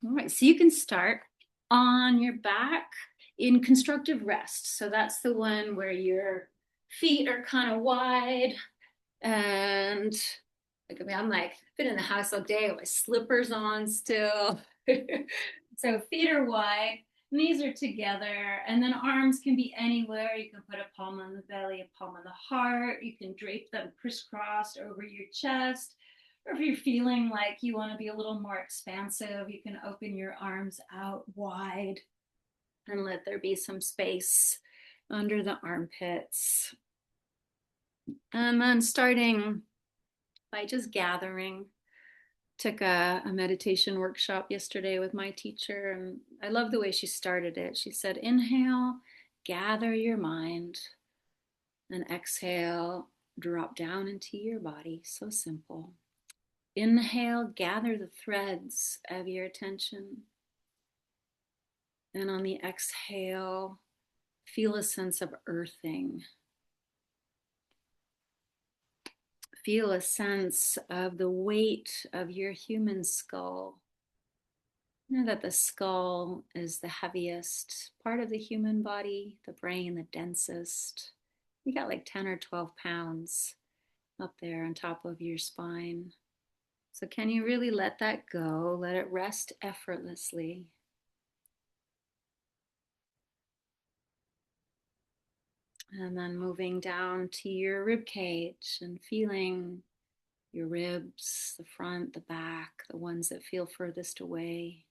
All right, so you can start on your back in constructive rest. So that's the one where your feet are kind of wide and I'm like, I've been in the house all day with my slippers on still. So feet are wide, knees are together, and then arms can be anywhere. You can put a palm on the belly, a palm on the heart. You can drape them crisscrossed over your chest. Or if you're feeling like you want to be a little more expansive, you can open your arms out wide and let there be some space under the armpits. And then starting by just gathering. Took a meditation workshop yesterday with my teacher, and I love the way she started it. She said, inhale, gather your mind, and exhale, drop down into your body. So simple. Inhale, gather the threads of your attention. And on the exhale, feel a sense of earthing. Feel a sense of the weight of your human skull. You know that the skull is the heaviest part of the human body, the brain, the densest. You got like 10 or 12 pounds up there on top of your spine. So, can you really let that go? Let it rest effortlessly. And then moving down to your rib cage and feeling your ribs, the front, the back, the ones that feel furthest away.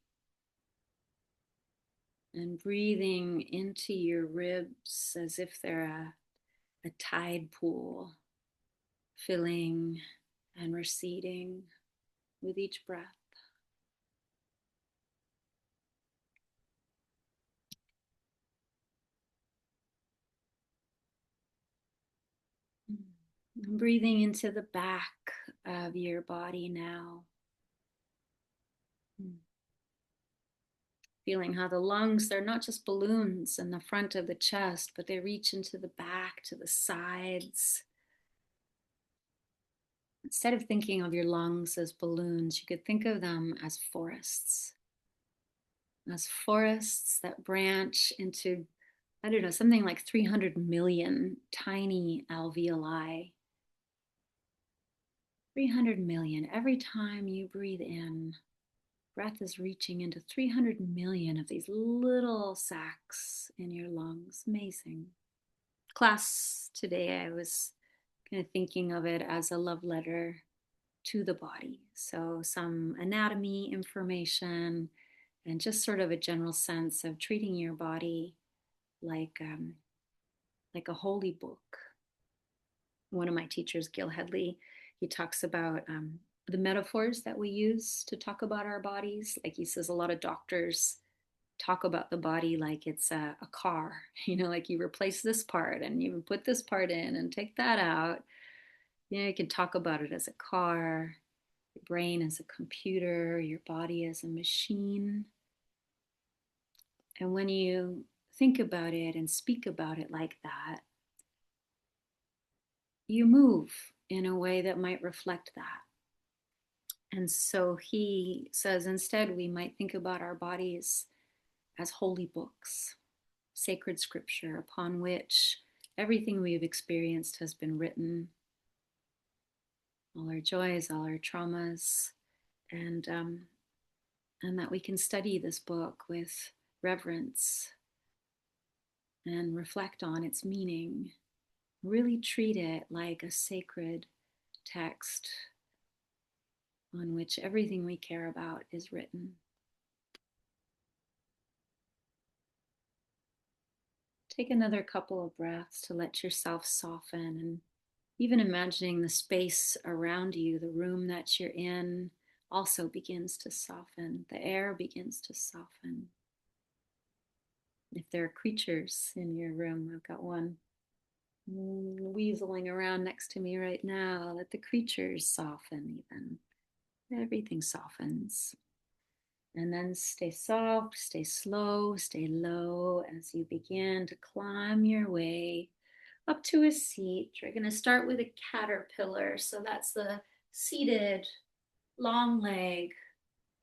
And breathing into your ribs as if they're a tide pool, filling and receding with each breath. And breathing into the back of your body now. Feeling how the lungs, they're not just balloons in the front of the chest, but they reach into the back, to the sides. Instead of thinking of your lungs as balloons, you could think of them as forests that branch into, I don't know, something like 300 million tiny alveoli. 300 million. Every time you breathe in, breath is reaching into 300 million of these little sacs in your lungs. Amazing. Class today, I was kind of thinking of it as a love letter to the body. So, some anatomy information and just sort of a general sense of treating your body like like a holy book. One of my teachers, Gil Headley, he talks about the metaphors that we use to talk about our bodies. Like he says, a lot of doctors talk about the body like it's a car, like you replace this part and you put this part in and take that out. You can talk about it as a car, your brain as a computer, your body as a machine. And when you think about it and speak about it like that, you move in a way that might reflect that. And so he says instead, we might think about our bodies as holy books, sacred scripture upon which everything we've experienced has been written, all our joys, all our traumas, and and that we can study this book with reverence and reflect on its meaning. Really treat it like a sacred text on which everything we care about is written. Take another couple of breaths to let yourself soften, and even imagining the space around you, the room that you're in, also begins to soften. The air begins to soften. If there are creatures in your room, I've got one weaseling around next to me right now. Let the creatures soften, even. Everything softens. And then stay soft, stay slow, stay low as you begin to climb your way up to a seat. You're going to start with a caterpillar. So that's the seated long leg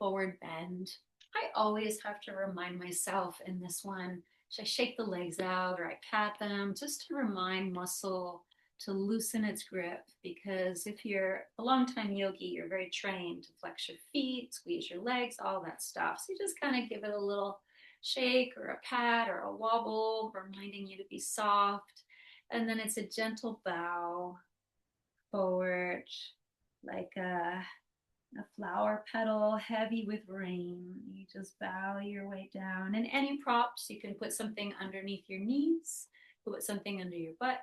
forward bend. I always have to remind myself in this one, should I shake the legs out or I pat them just to remind muscle to loosen its grip? Because if you're a longtime yogi, you're very trained to flex your feet, squeeze your legs, all that stuff. So you just kind of give it a little shake or a pat or a wobble, reminding you to be soft. And then it's a gentle bow forward, like a flower petal heavy with rain. You just bow your way down. And any props, you can put something underneath your knees, you can put something under your butt,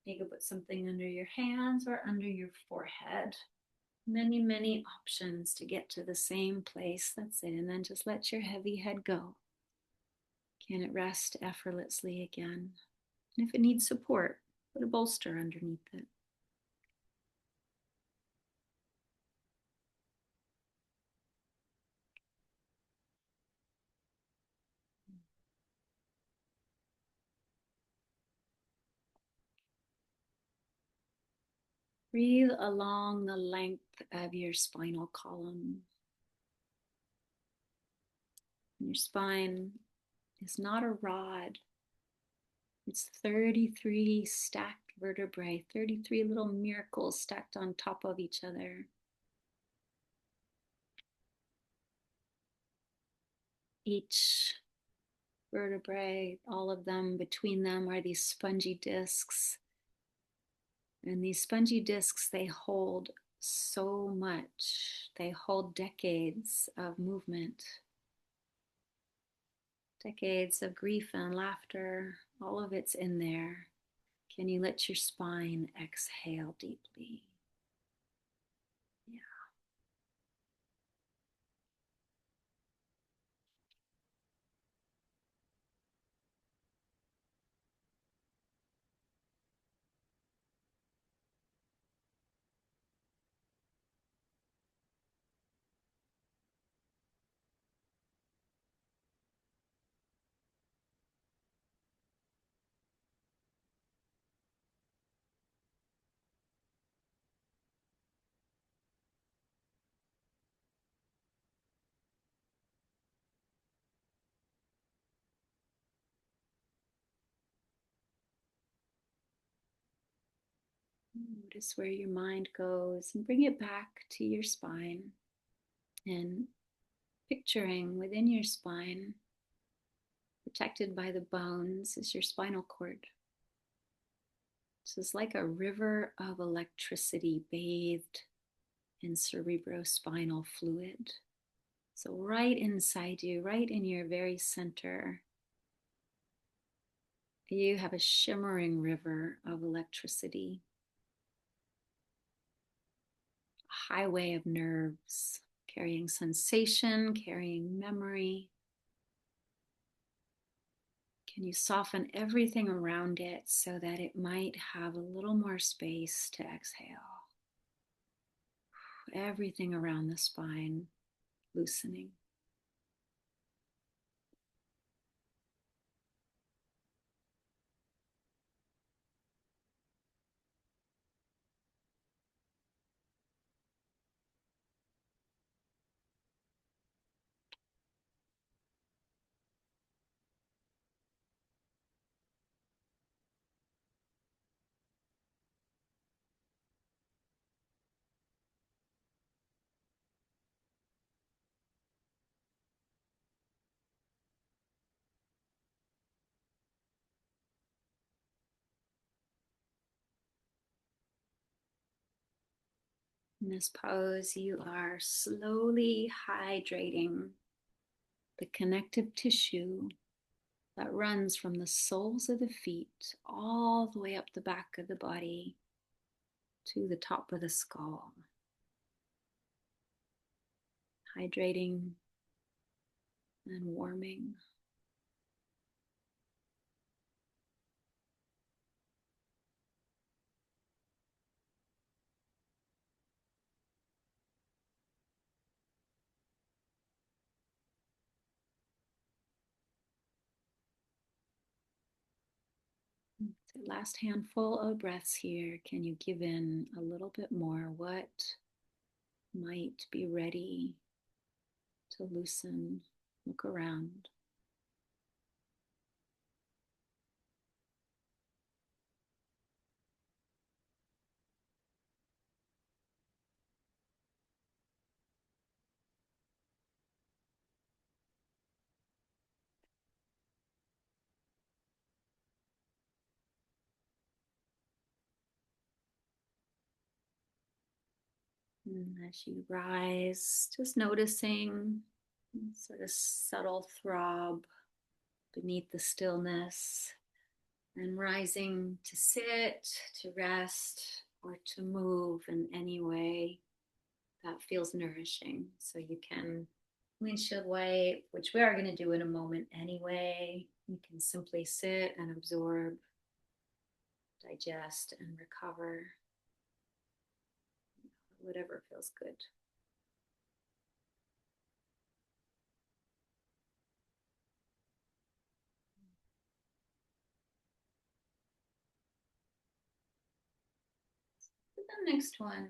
you can put something under your hands or under your forehead. Many, many options to get to the same place. That's it. And then just let your heavy head go. Can it rest effortlessly again? And if it needs support, put a bolster underneath it. Breathe along the length of your spinal column. Your spine is not a rod. It's 33 stacked vertebrae, 33 little miracles stacked on top of each other. Each vertebrae, all of them, between them are these spongy discs. And these spongy discs, they hold so much. They hold decades of movement, decades of grief and laughter. All of it's in there. Can you let your spine exhale deeply? Yeah. Notice where your mind goes and bring it back to your spine, and picturing within your spine, protected by the bones, is your spinal cord. This is like a river of electricity bathed in cerebrospinal fluid. So, right inside you, right in your very center, you have a shimmering river of electricity, a highway of nerves, carrying sensation, carrying memory. Can you soften everything around it so that it might have a little more space to exhale? Everything around the spine loosening. In this pose, you are slowly hydrating the connective tissue that runs from the soles of the feet all the way up the back of the body to the top of the skull. Hydrating and warming. The last handful of breaths here. Can you give in a little bit more? What might be ready to loosen? Look around. And as you rise, just noticing sort of subtle throb beneath the stillness, and rising to sit, to rest, or to move in any way that feels nourishing. So you can windshield wipe, which we are going to do in a moment anyway. You can simply sit and absorb, digest, and recover, whatever feels good. The next one.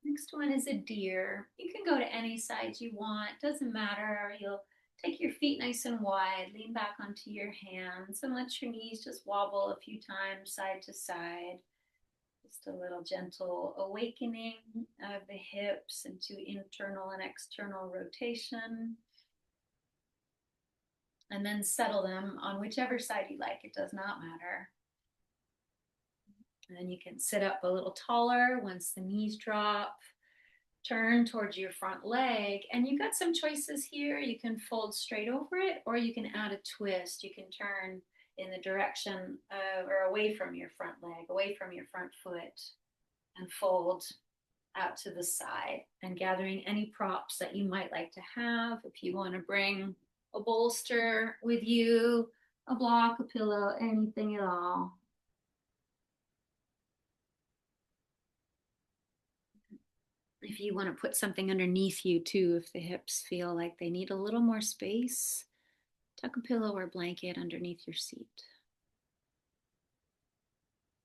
Next one is a deer. You can go to any side you want, doesn't matter. You'll take your feet nice and wide, lean back onto your hands, and let your knees just wobble a few times side to side. Just a little gentle awakening of the hips into internal and external rotation. And then settle them on whichever side you like. It does not matter. And then you can sit up a little taller once the knees drop. Turn towards your front leg, and you've got some choices here. You can fold straight over it, or you can add a twist. You can turn in the direction or away from your front leg, away from your front foot, and fold out to the side, and gathering any props that you might like to have. If you want to bring a bolster with you, a block, a pillow, anything at all. If you want to put something underneath you too, if the hips feel like they need a little more space, tuck a pillow or blanket underneath your seat.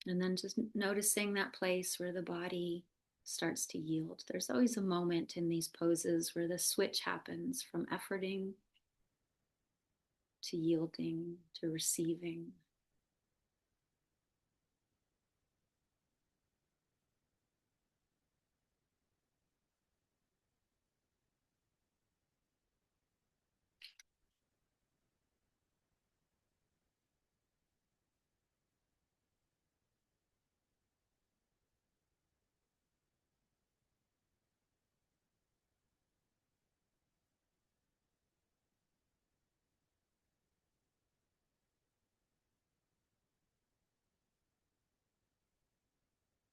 And then just noticing that place where the body starts to yield. There's always a moment in these poses where the switch happens from efforting to yielding to receiving.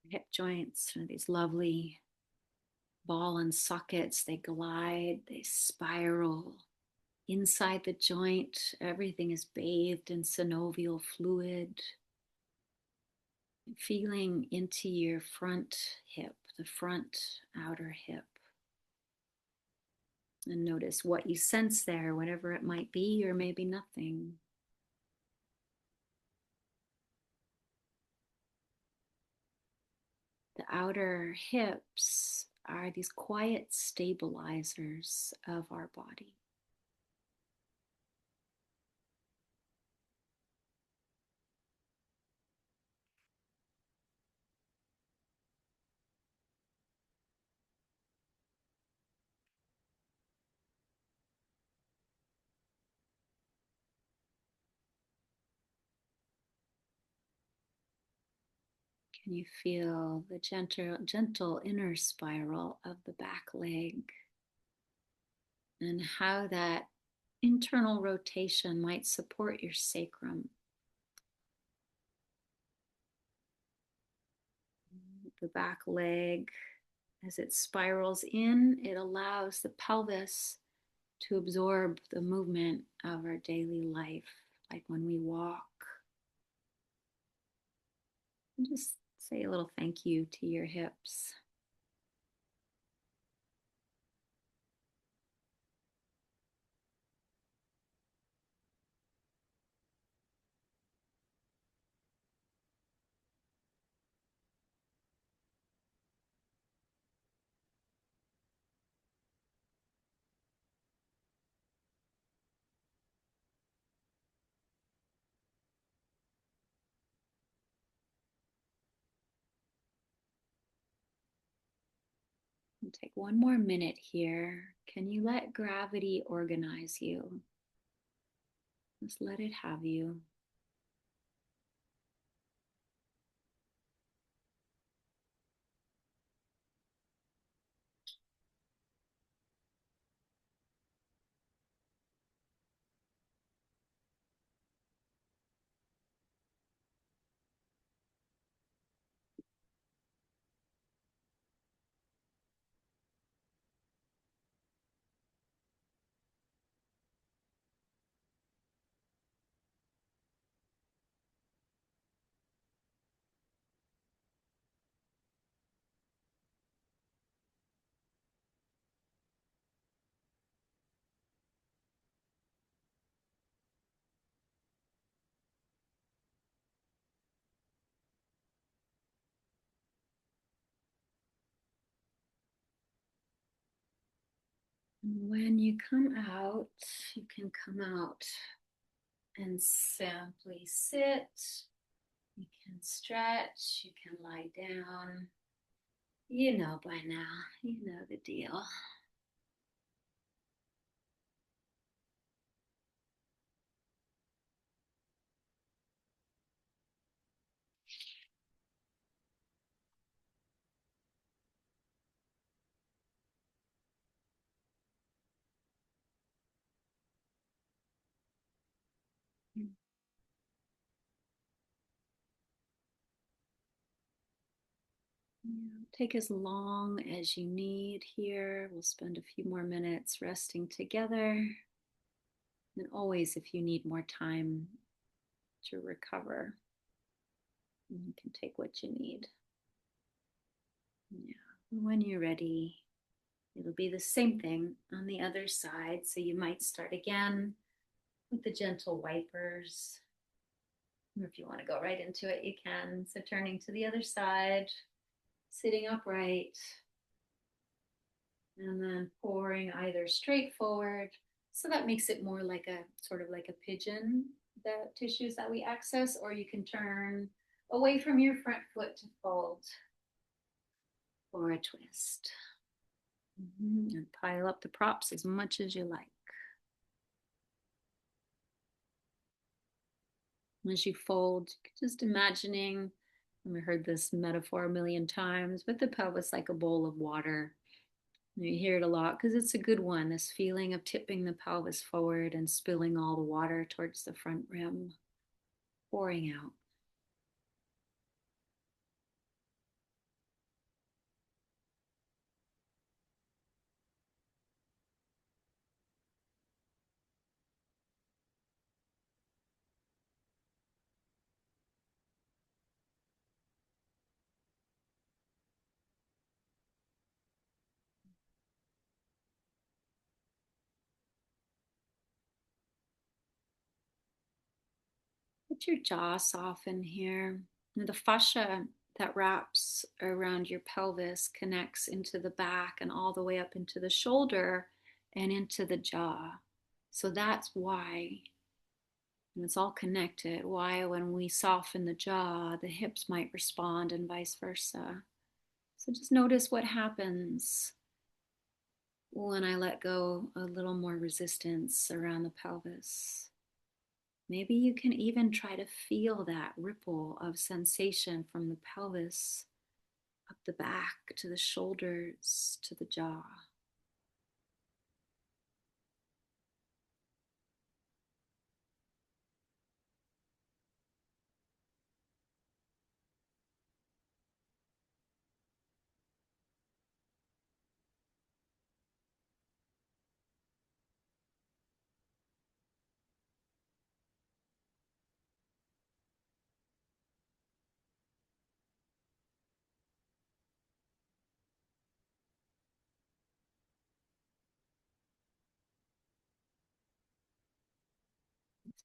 Hip joints are these lovely ball and sockets. They glide, they spiral. Inside the joint, everything is bathed in synovial fluid. Feeling into your front hip, the front outer hip. And notice what you sense there, whatever it might be, or maybe nothing. The outer hips are these quiet stabilizers of our body. Can you feel the gentle inner spiral of the back leg, and how that internal rotation might support your sacrum? The back leg, as it spirals in, it allows the pelvis to absorb the movement of our daily life, like when we walk. And just say a little thank you to your hips. And take one more minute here. Can you let gravity organize you? Just let it have you. And when you come out, you can come out and simply sit. You can stretch, you can lie down. You know by now, you know the deal. Take as long as you need here. We'll spend a few more minutes resting together. And always, if you need more time to recover, you can take what you need. Yeah. When you're ready, it'll be the same thing on the other side. So you might start again with the gentle wipers. Or if you want to go right into it, you can. So turning to the other side, sitting upright, and then pouring either straight forward. So that makes it more like a sort of like a pigeon, the tissues that we access, or you can turn away from your front foot to fold or a twist. And pile up the props as much as you like. As you fold, just imagining, and we heard this metaphor a million times, but the pelvis like a bowl of water. You hear it a lot because it's a good one, this feeling of tipping the pelvis forward and spilling all the water towards the front rim, pouring out. Let your jaw soften here. The fascia that wraps around your pelvis connects into the back and all the way up into the shoulder and into the jaw. So that's why, and it's all connected, why when we soften the jaw, the hips might respond and vice versa. So just notice what happens when I let go a little more resistance around the pelvis. Maybe you can even try to feel that ripple of sensation from the pelvis up the back to the shoulders to the jaw.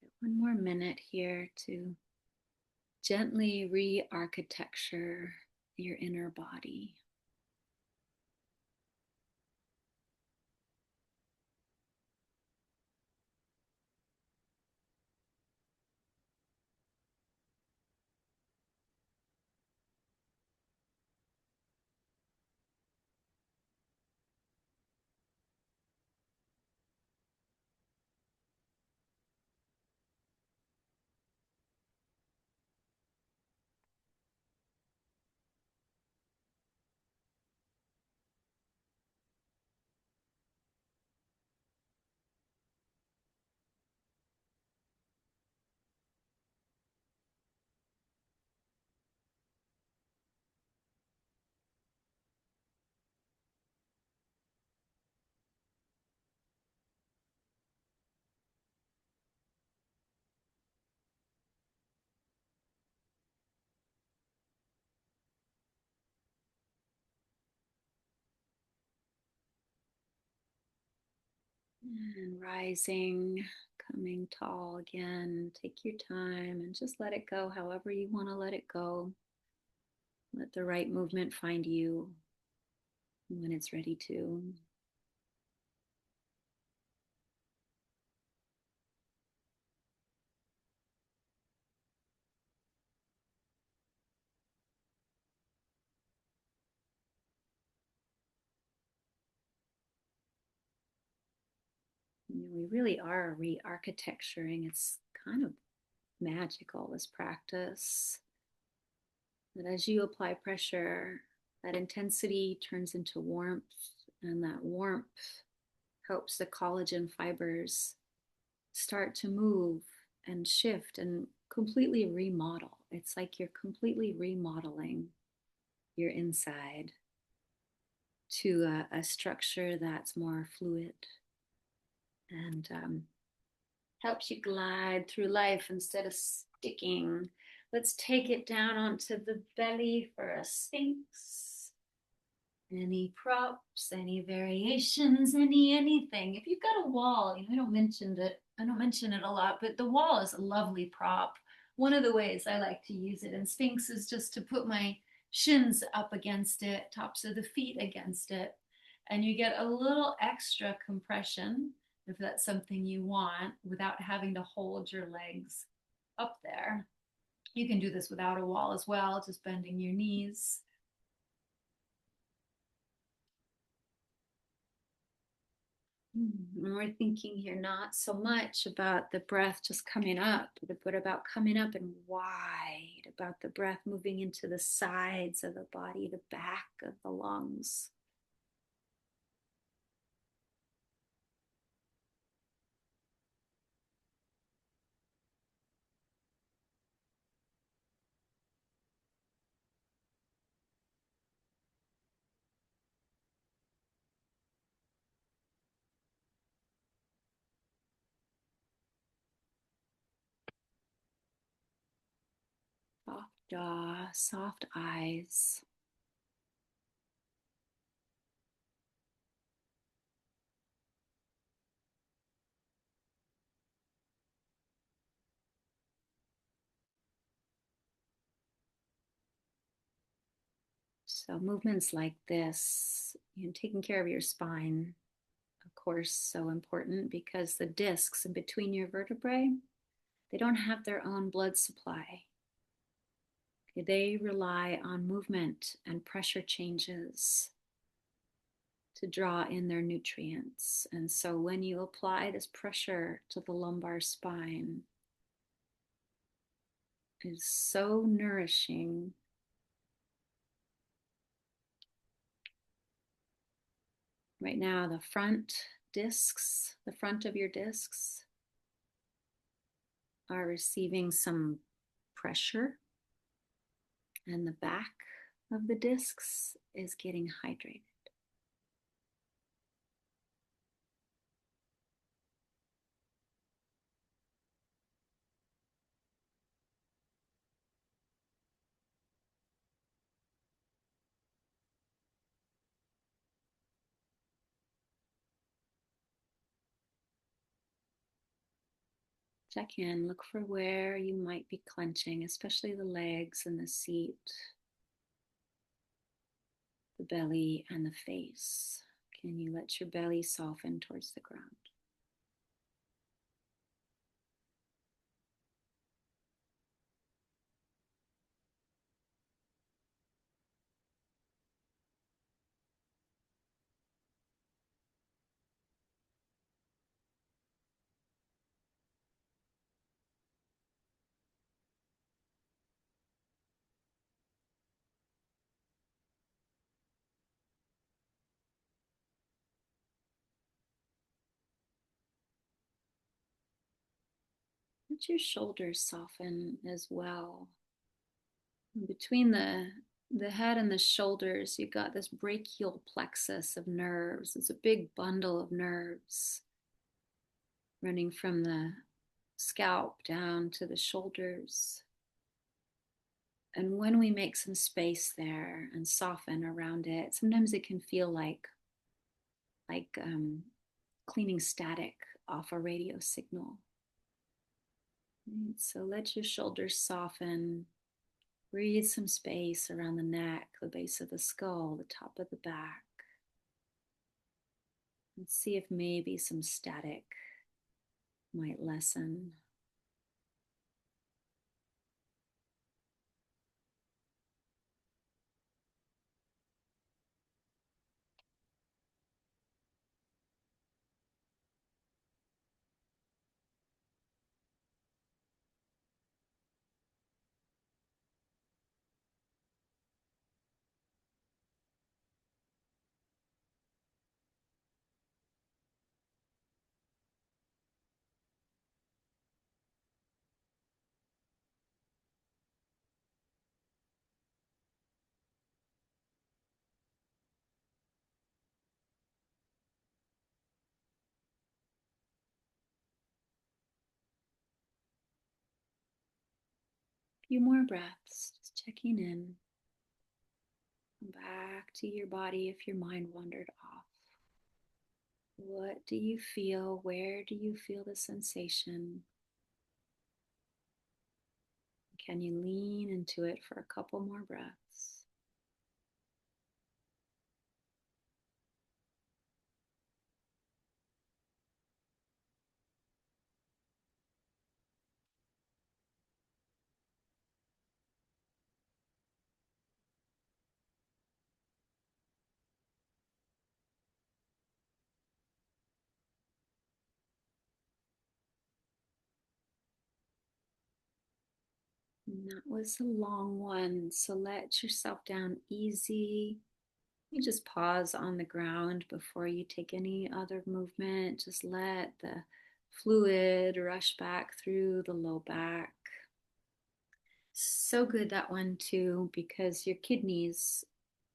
So one more minute here to gently re architecture your inner body. And rising, coming tall again. Take your time and just let it go however you want to let it go. Let the right movement find you when it's ready to. We really are re architecturing. It's kind of magical, this practice. That as you apply pressure, that intensity turns into warmth, and that warmth helps the collagen fibers start to move and shift and completely remodel. It's like you're completely remodeling your inside to a structure that's more fluid and helps you glide through life instead of sticking. Let's take it down onto the belly for a sphinx. Any props, any variations, anything. If you've got a wall, I don't mention it. I don't mention it a lot, but the wall is a lovely prop. One of the ways I like to use it in Sphinx is just to put my shins up against it, tops of the feet against it, and you get a little extra compression if that's something you want without having to hold your legs up there. You can do this without a wall as well, just bending your knees. And we're thinking here not so much about the breath just coming up, but about coming up and wide, about the breath moving into the sides of the body, the back of the lungs. Soft jaw, soft eyes. So movements like this, taking care of your spine, of course, so important because the discs in between your vertebrae, they don't have their own blood supply. They rely on movement and pressure changes to draw in their nutrients. And so when you apply this pressure to the lumbar spine, it's so nourishing. Right now, the front discs, the front of your discs are receiving some pressure, and the back of the discs is getting hydrated. Check in, look for where you might be clenching, especially the legs and the seat, the belly and the face. Can you let your belly soften towards the ground? Let your shoulders soften as well. Between the head and the shoulders, you've got this brachial plexus of nerves. It's a big bundle of nerves running from the scalp down to the shoulders. And when we make some space there and soften around it, sometimes it can feel like cleaning static off a radio signal. Right, so let your shoulders soften. Breathe some space around the neck, the base of the skull, the top of the back. And see if maybe some static might lessen. A few more breaths, just checking in. Come back to your body if your mind wandered off. What do you feel? Where do you feel the sensation? Can you lean into it for a couple more breaths? And that was a long one, so let yourself down easy. You just pause on the ground before you take any other movement. Just let the fluid rush back through the low back. So good, that one too, because your kidneys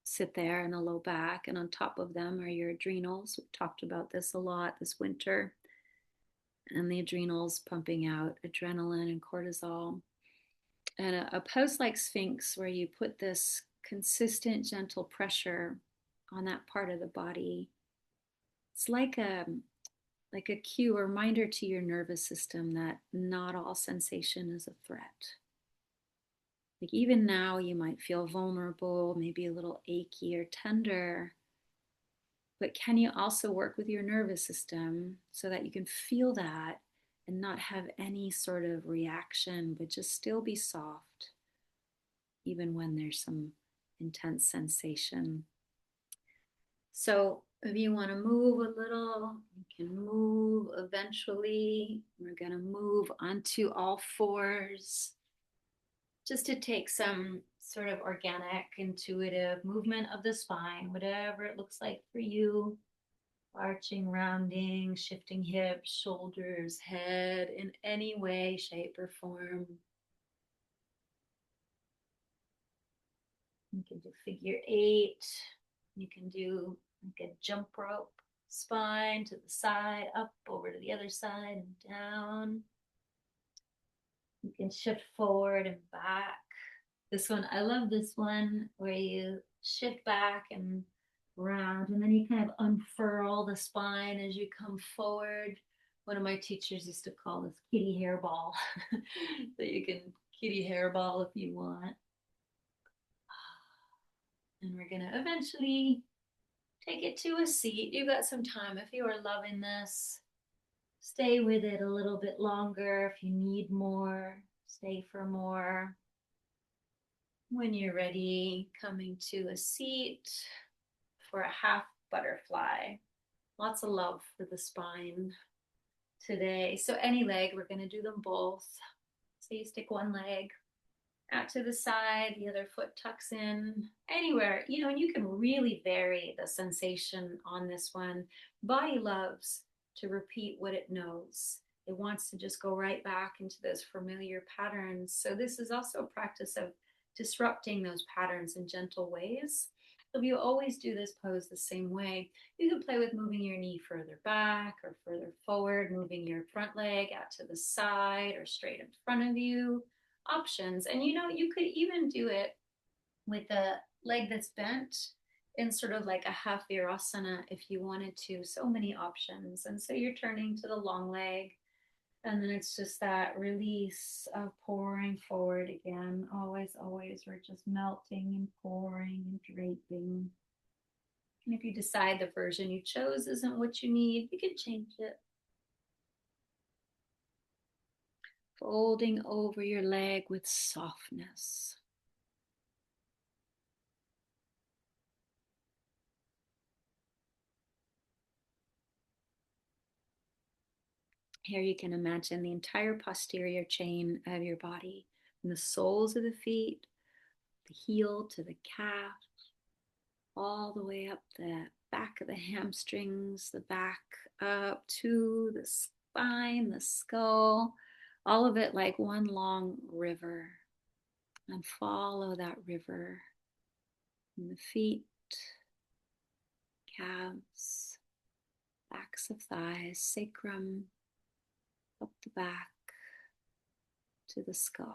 sit there in the low back, and on top of them are your adrenals. We've talked about this a lot this winter, and the adrenals pumping out adrenaline and cortisol. And a pose like Sphinx, where you put this consistent, gentle pressure on that part of the body, it's like a cue, a reminder to your nervous system that not all sensation is a threat. Like even now, you might feel vulnerable, maybe a little achy or tender, but can you also work with your nervous system so that you can feel that and not have any sort of reaction, but just still be soft, even when there's some intense sensation? So if you want to move a little, you can move eventually. We're going to move onto all fours just to take some sort of organic, intuitive movement of the spine, whatever it looks like for you. Arching, rounding, shifting hips, shoulders, head in any way, shape, or form. You can do figure eight. You can do like a jump rope spine to the side, up over to the other side and down. You can shift forward and back. This one, I love this one where you shift back and round, and then you kind of unfurl the spine as you come forward. One of my teachers used to call this kitty hairball. So you can kitty hairball if you want. And we're gonna eventually take it to a seat. You got some time. If you are loving this, stay with it a little bit longer. If you need more, stay for more. When you're ready, coming to a seat for a half butterfly. Lots of love for the spine today. So any leg, we're going to do them both. So you stick one leg out to the side, the other foot tucks in, anywhere, and you can really vary the sensation on this one. Body loves to repeat what it knows. It wants to just go right back into those familiar patterns. So this is also a practice of disrupting those patterns in gentle ways. If you always do this pose the same way, you can play with moving your knee further back or further forward, moving your front leg out to the side or straight in front of you. Options. And you could even do it with a leg that's bent in sort of like a half virasana if you wanted to. So many options. And so you're turning to the long leg. And then it's just that release of pouring forward again. Always, always, we're just melting and pouring and draping. And if you decide the version you chose isn't what you need, you can change it. Folding over your leg with softness. Here you can imagine the entire posterior chain of your body, from the soles of the feet, the heel to the calf, all the way up the back of the hamstrings, the back up to the spine, the skull, all of it like one long river. And follow that river from the feet, calves, backs of thighs, sacrum, up the back to the skull.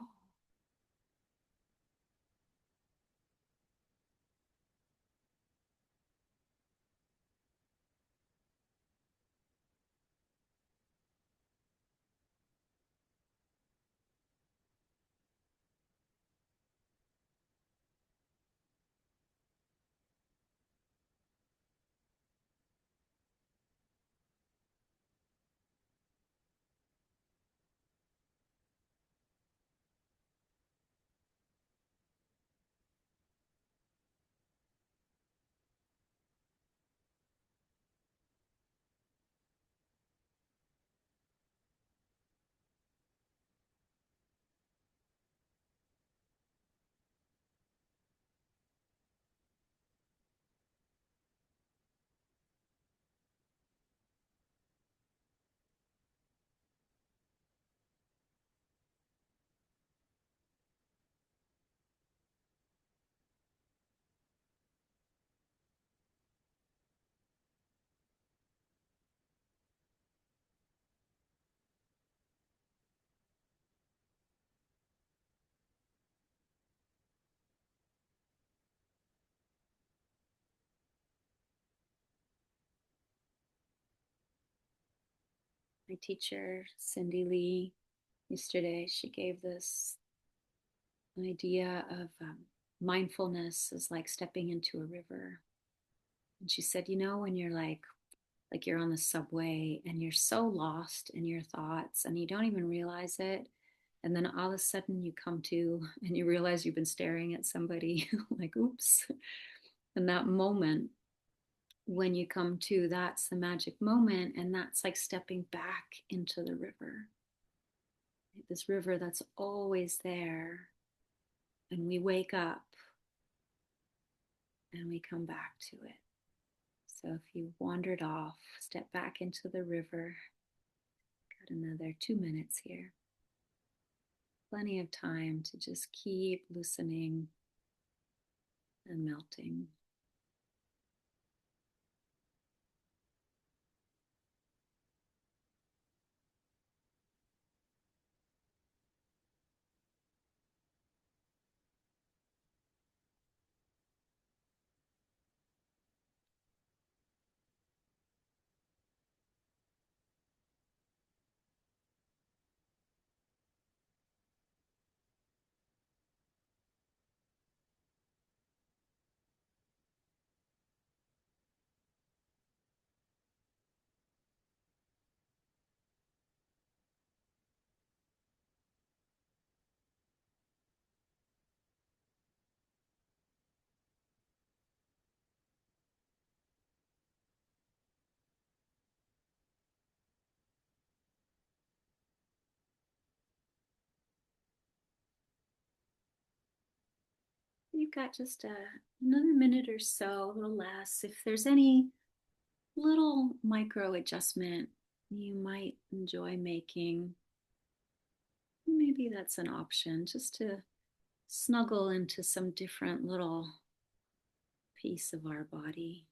My teacher, Cindy Lee, yesterday, she gave this idea of mindfulness is like stepping into a river. And she said, you know, when you're like you're on the subway and you're so lost in your thoughts and you don't even realize it. And then all of a sudden you come to and you realize you've been staring at somebody like, oops. And that moment when you come to, that's the magic moment. And that's like stepping back into the river. This river that's always there. And we wake up and we come back to it. So if you wandered off, step back into the river. Got another 2 minutes here. Plenty of time to just keep loosening and melting. You've got just another minute or so, a little less. If there's any little micro adjustment you might enjoy making, maybe that's an option just to snuggle into some different little piece of our body.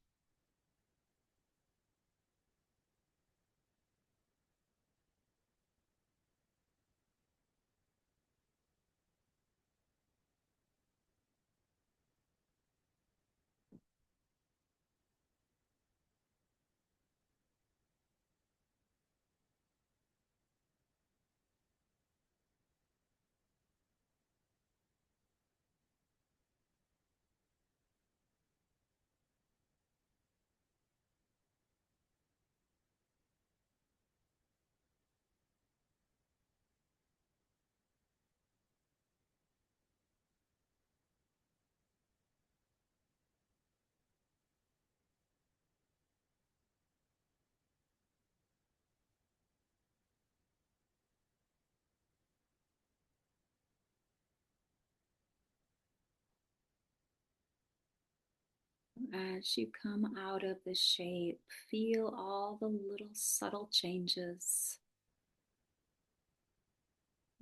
as you come out of the shape, feel all the little subtle changes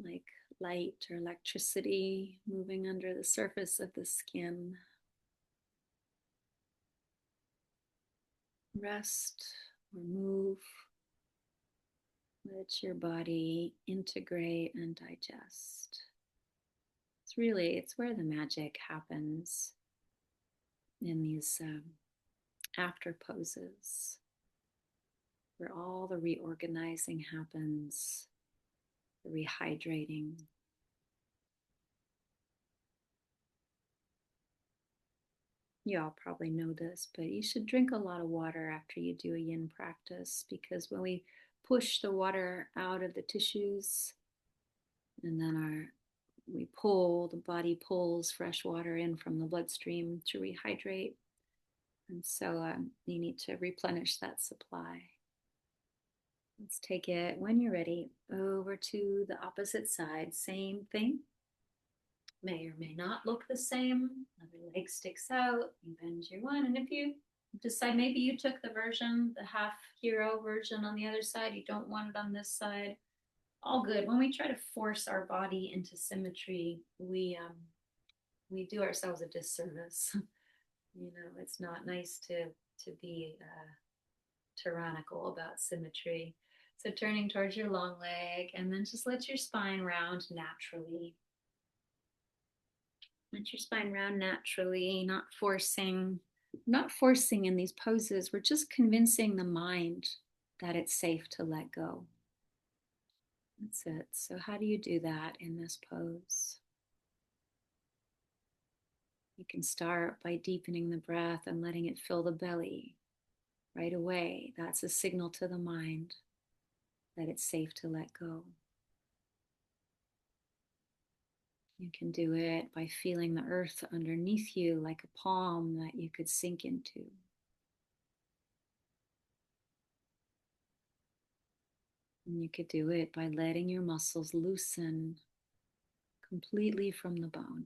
like light or electricity moving under the surface of the skin. Rest or move. Let your body integrate and digest. It's where the magic happens in these after poses, where all the reorganizing happens, the rehydrating. You all probably know this, but you should drink a lot of water after you do a yin practice, because when we push the water out of the tissues and then the body pulls fresh water in from the bloodstream to rehydrate. And so you need to replenish that supply. Let's take it, when you're ready, over to the opposite side. Same thing. May or may not look the same. Other leg sticks out. You bend your one. And if you decide maybe you took the half hero version on the other side, you don't want it on this side, all good. When we try to force our body into symmetry, we do ourselves a disservice. It's not nice to be tyrannical about symmetry. So turning towards your long leg, and then just let your spine round naturally. Let your spine round naturally, not forcing. Not forcing in these poses. We're just convincing the mind that it's safe to let go. That's it. So how do you do that in this pose? You can start by deepening the breath and letting it fill the belly right away. That's a signal to the mind that it's safe to let go. You can do it by feeling the earth underneath you like a palm that you could sink into. And you could do it by letting your muscles loosen completely from the bone.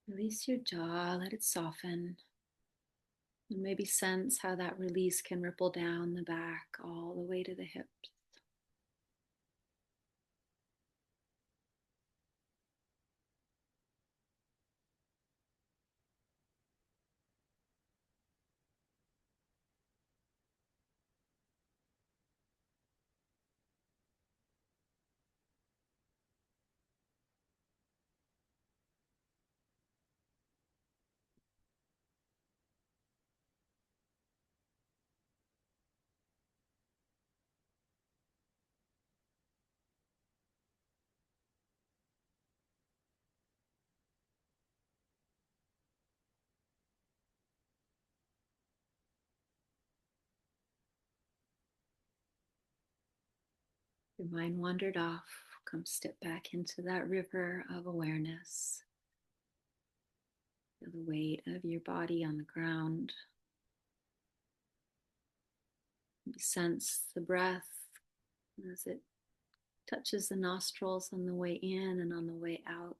Release your jaw, let it soften. And maybe sense how that release can ripple down the back all the way to the hips. Your mind wandered off. Come step back into that river of awareness. Feel the weight of your body on the ground. Sense the breath as it touches the nostrils on the way in and on the way out.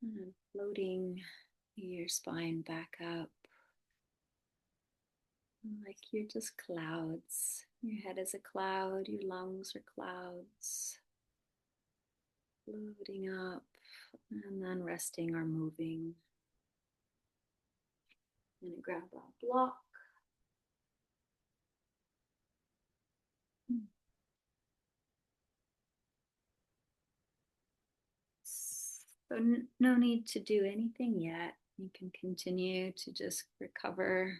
And floating your spine back up like you're just clouds. Your head is a cloud, your lungs are clouds. Floating up and then resting or moving. And grab a block. So no need to do anything yet. You can continue to just recover.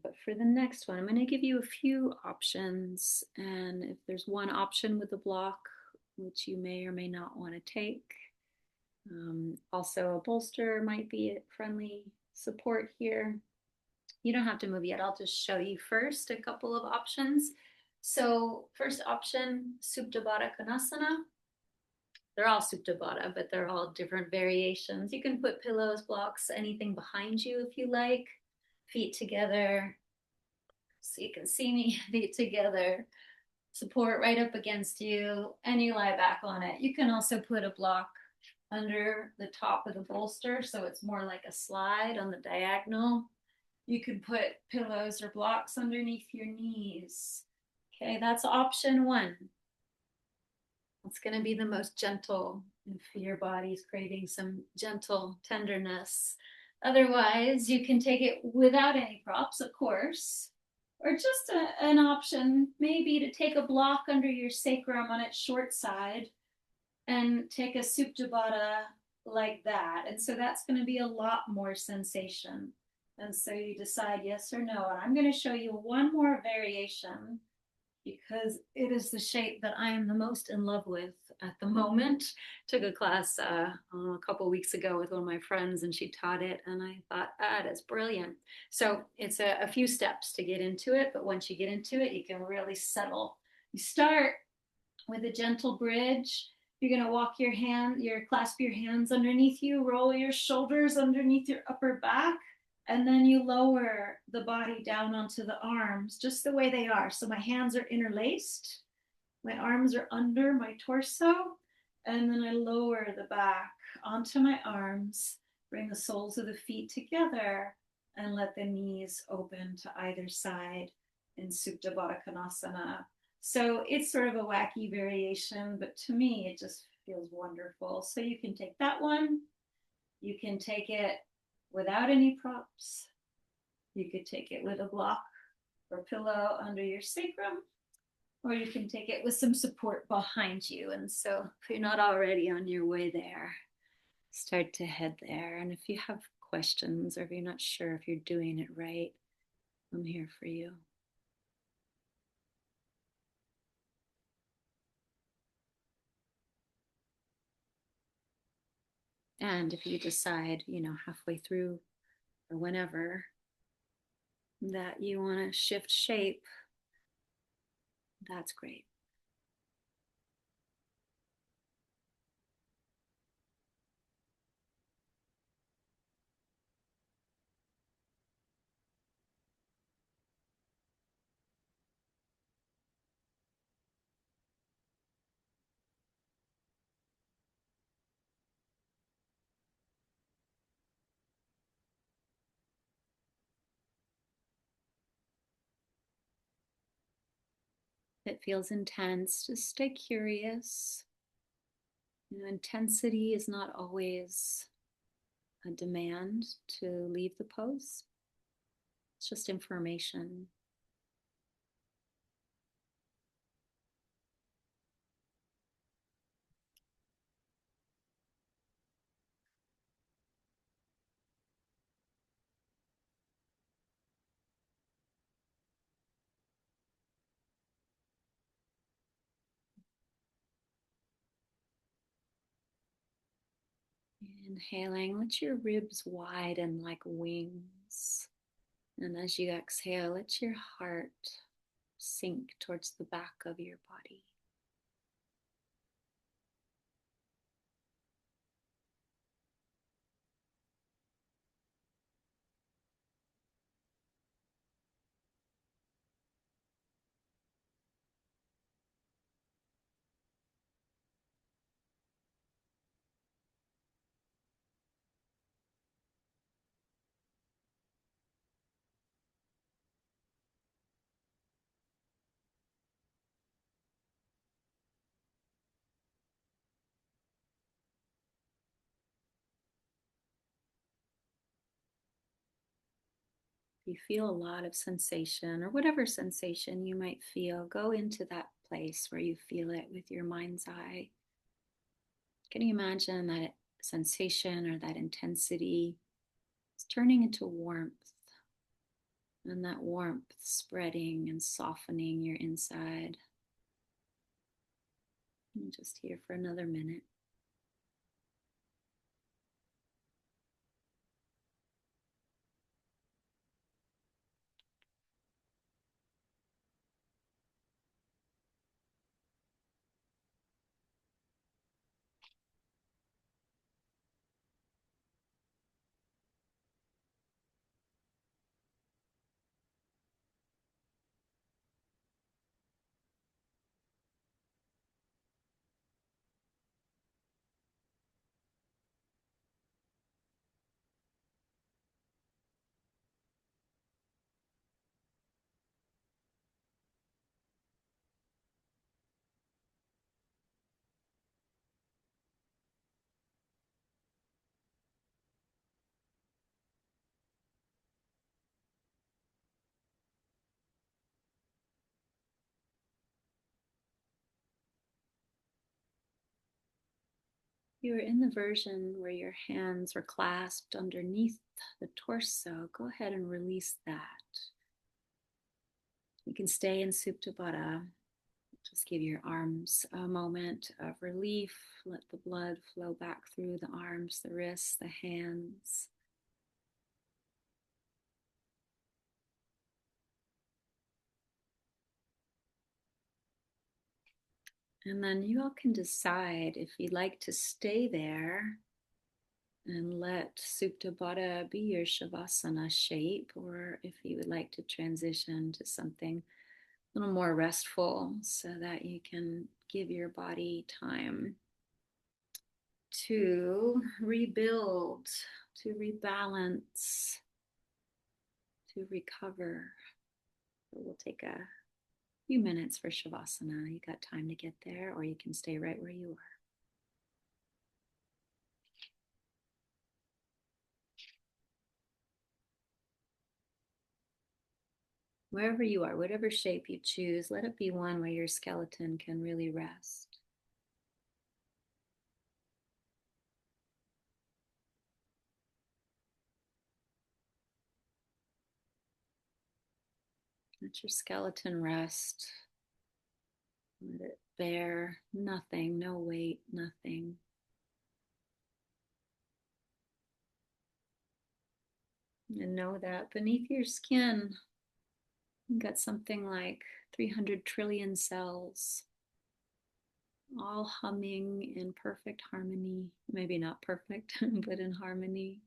But for the next one, I'm going to give you a few options. And if there's one option with the block, which you may or may not want to take, also a bolster might be a friendly support here. You don't have to move yet. I'll just show you first a couple of options. So first option, Supta Baddha Konasana. They're all Supta Baddha, but they're all different variations. You can put pillows, blocks, anything behind you if you like. Feet together, so you can see me, feet together. Support right up against you, and you lie back on it. You can also put a block under the top of the bolster, so it's more like a slide on the diagonal. You can put pillows or blocks underneath your knees. Okay, that's option one. It's going to be the most gentle if your body's craving some gentle tenderness. Otherwise, you can take it without any props, of course, or just an option maybe to take a block under your sacrum on its short side and take a Supta Baddha like that. And so that's going to be a lot more sensation. And so you decide yes or no. And I'm going to show you one more variation because it is the shape that I am the most in love with at the moment. Took a class a couple of weeks ago with one of my friends and she taught it and I thought, that's brilliant. So it's a few steps to get into it, but once you get into it, you can really settle. You start with a gentle bridge. You're going to walk clasp your hands underneath you, roll your shoulders underneath your upper back, and then you lower the body down onto the arms just the way they are. So my hands are interlaced, my arms are under my torso, and then I lower the back onto my arms, bring the soles of the feet together, and let the knees open to either side in Supta Baddha Konasana. So it's sort of a wacky variation, but to me, it just feels wonderful. So you can take that one. You can take it without any props. You could take it with a block or pillow under your sacrum, or you can take it with some support behind you. And so if you're not already on your way there, start to head there. And if you have questions or if you're not sure if you're doing it right, I'm here for you. And if you decide, halfway through or whenever that you want to shift shape, that's great. If it feels intense, just stay curious. Intensity is not always a demand to leave the pose. It's just information. Inhaling, let your ribs widen like wings. And as you exhale, let your heart sink towards the back of your body. You feel a lot of sensation or whatever sensation you might feel, go into that place where you feel it with your mind's eye. Can you imagine that sensation or that intensity is turning into warmth? And that warmth spreading and softening your inside. And just here for another minute. You were in the version where your hands were clasped underneath the torso. Go ahead and release that. You can stay in Supta Baddha. Just give your arms a moment of relief. Let the blood flow back through the arms, the wrists, the hands. And then you all can decide if you'd like to stay there and let Supta Baddha be your Shavasana shape, or if you would like to transition to something a little more restful so that you can give your body time to rebuild, to rebalance, to recover. So we'll take a few minutes for Shavasana. You got time to get there, or you can stay right where you are. Wherever you are, whatever shape you choose, let it be one where your skeleton can really rest. Let your skeleton rest. Let it bear nothing, no weight, nothing. And know that beneath your skin, you've got something like 300 trillion cells, all humming in perfect harmony. Maybe not perfect, but in harmony.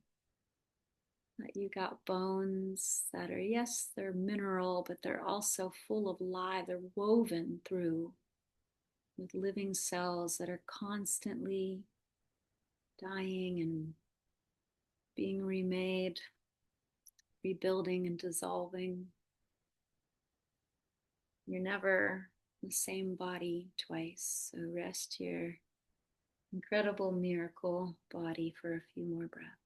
That you got bones that are, yes, they're mineral, but they're also full of life. They're woven through with living cells that are constantly dying and being remade, rebuilding and dissolving. You're never the same body twice. So rest your incredible miracle body for a few more breaths.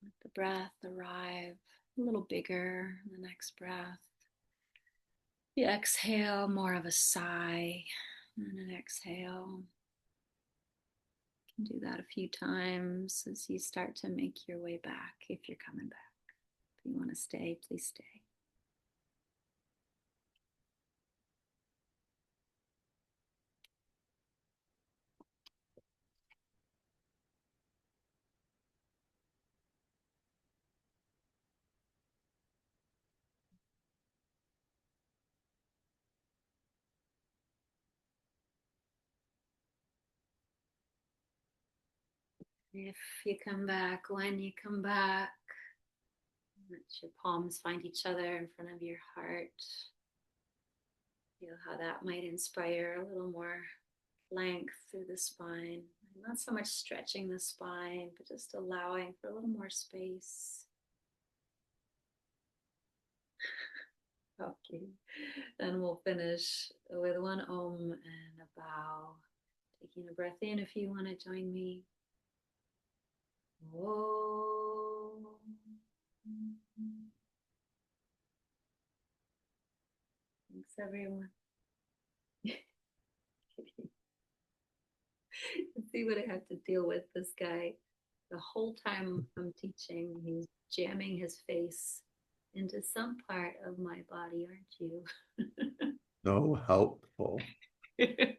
Let the breath arrive a little bigger in the next breath. The exhale, more of a sigh, and an exhale. You can do that a few times as you start to make your way back if you're coming back. If you want to stay, please stay. If you come back, when you come back, let your palms find each other in front of your heart. Feel how that might inspire a little more length through the spine. Not so much stretching the spine, but just allowing for a little more space. Okay, then we'll finish with one Om and a bow. Taking a breath in if you want to join me. Om. Thanks, everyone. See what I have to deal with. This guy, the whole time I'm teaching, he's jamming his face into some part of my body, aren't you? So helpful. Yeah.